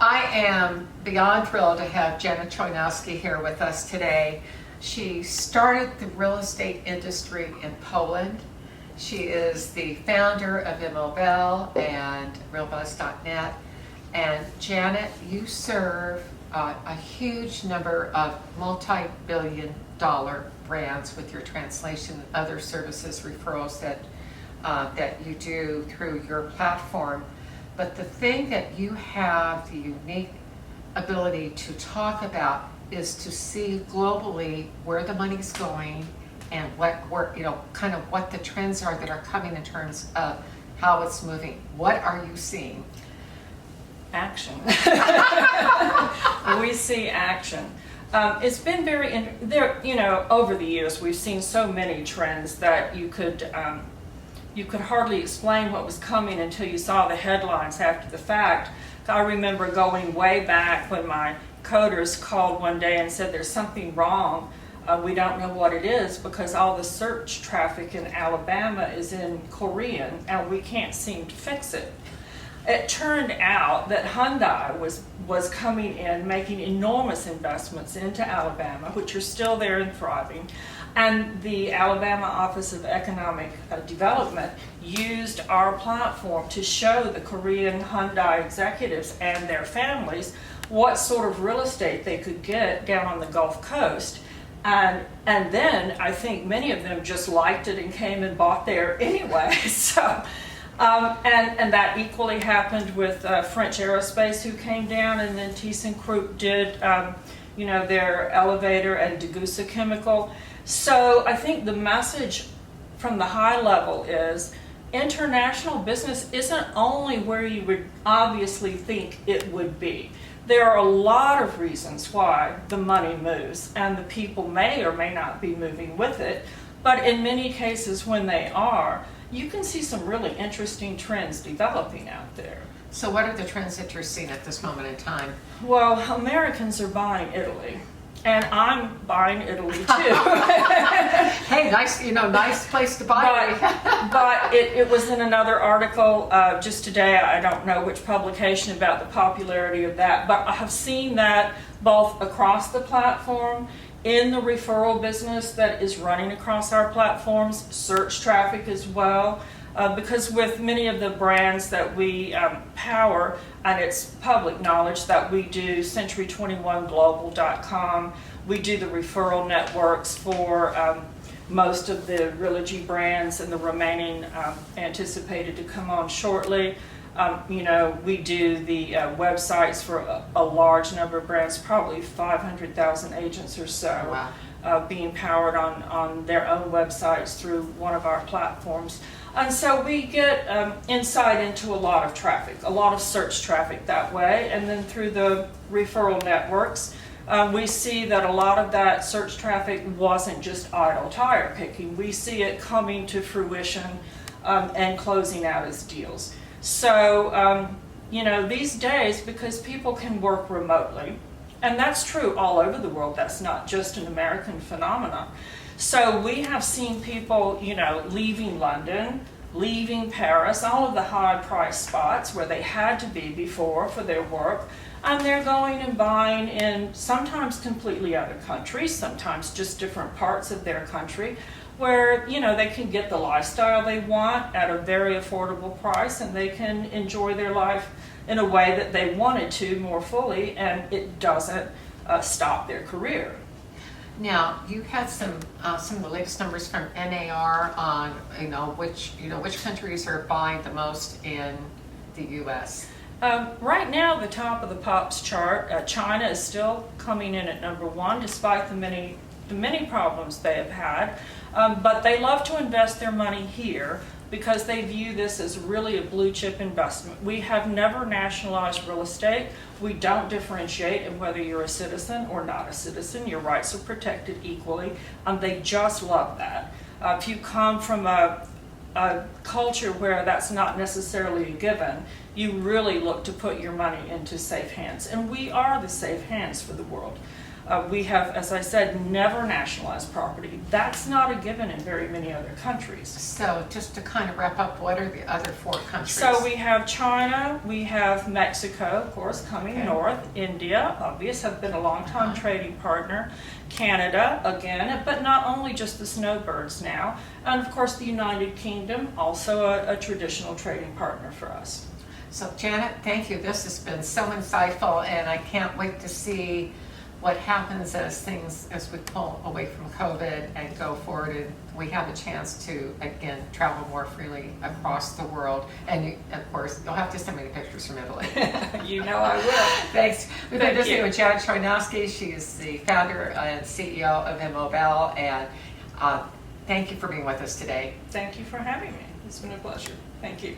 I am beyond thrilled to have Janet Choynowski here with us today. She started the real estate industry in Poland. She is the founder of Immobel and Real-Buzz.net. And Janet, you serve a huge number of multi-billion dollar brands with your translation and other services referrals that you do through your platform. But the thing that you have the unique ability to talk about is to see globally where the money's going and kind of what the trends are that are coming in terms of how it's moving. What are you seeing? Action. We see action. It's been very over the years we've seen so many trends that you could hardly explain what was coming until you saw the headlines after the fact. I remember going way back when my coders called one day and said there's something wrong. We don't know what it is because all the search traffic in Alabama is in Korean and we can't seem to fix it. It turned out that Hyundai was coming in, making enormous investments into Alabama, which are still there and thriving. And the Alabama Office of Economic Development used our platform to show the Korean Hyundai executives and their families what sort of real estate they could get down on the Gulf Coast. And then I think many of them just liked it and came and bought there anyway. So. And that equally happened with French Aerospace, who came down, and then ThyssenKrupp did, their elevator, and Degussa Chemical. So I think the message from the high level is international business isn't only where you would obviously think it would be. There are a lot of reasons why the money moves, and the people may or may not be moving with it, but in many cases when they are, you can see some really interesting trends developing out there. So what are the trends that you're seeing at this moment in time? Well, Americans are buying Italy, and I'm buying Italy too. Hey, nice place to buy. But it was in another article just today, I don't know which publication, about the popularity of that, but I have seen that both across the platform, in the referral business that is running across our platforms, search traffic as well, because with many of the brands that we power, and it's public knowledge that we do Century21Global.com, we do the referral networks for most of the Realogy brands and the remaining anticipated to come on shortly. We do the websites for a large number of brands, probably 500,000 agents or so. Wow. Being powered on their own websites through one of our platforms. And so we get insight into a lot of traffic, a lot of search traffic that way. And then through the referral networks, we see that a lot of that search traffic wasn't just idle tire kicking. We see it coming to fruition and closing out as deals. So, these days, because people can work remotely, and that's true all over the world, that's not just an American phenomenon. So we have seen people, leaving London, leaving Paris, all of the high-priced spots where they had to be before for their work, and they're going and buying in sometimes completely other countries, sometimes just different parts of their country, where they can get the lifestyle they want at a very affordable price, and they can enjoy their life in a way that they wanted to more fully, and it doesn't stop their career. Now, you had some of the latest numbers from NAR on which countries are buying the most in the U.S. Right now, the top of the POPs chart, China is still coming in at number one, despite the many problems they have had. But they love to invest their money here because they view this as really a blue chip investment. We have never nationalized real estate. We don't differentiate in whether you're a citizen or not a citizen. Your rights are protected equally, and they just love that. If you come from a culture where that's not necessarily a given, you really look to put your money into safe hands. And we are the safe hands for the world. We have, as I said, never nationalized property. That's not a given in very many other countries. So just to kind of wrap up, what are the other 4 countries? So we have China, we have Mexico, of course, coming Okay. north, India, obvious, have been a long-time trading partner, Canada, again, but not only just the snowbirds now, and of course the United Kingdom, also a traditional trading partner for us. So Janet, thank you. This has been so insightful, and I can't wait to see what happens as we pull away from COVID and go forward, and we have a chance to, again, travel more freely across the world. And of course, you'll have to send me the pictures from Italy. You know I will. Thanks. We've been Thank visiting you. with Janet Choynowski. She is the founder and CEO of Immobel, and thank you for being with us today. Thank you for having me. It's been a pleasure. Thank you.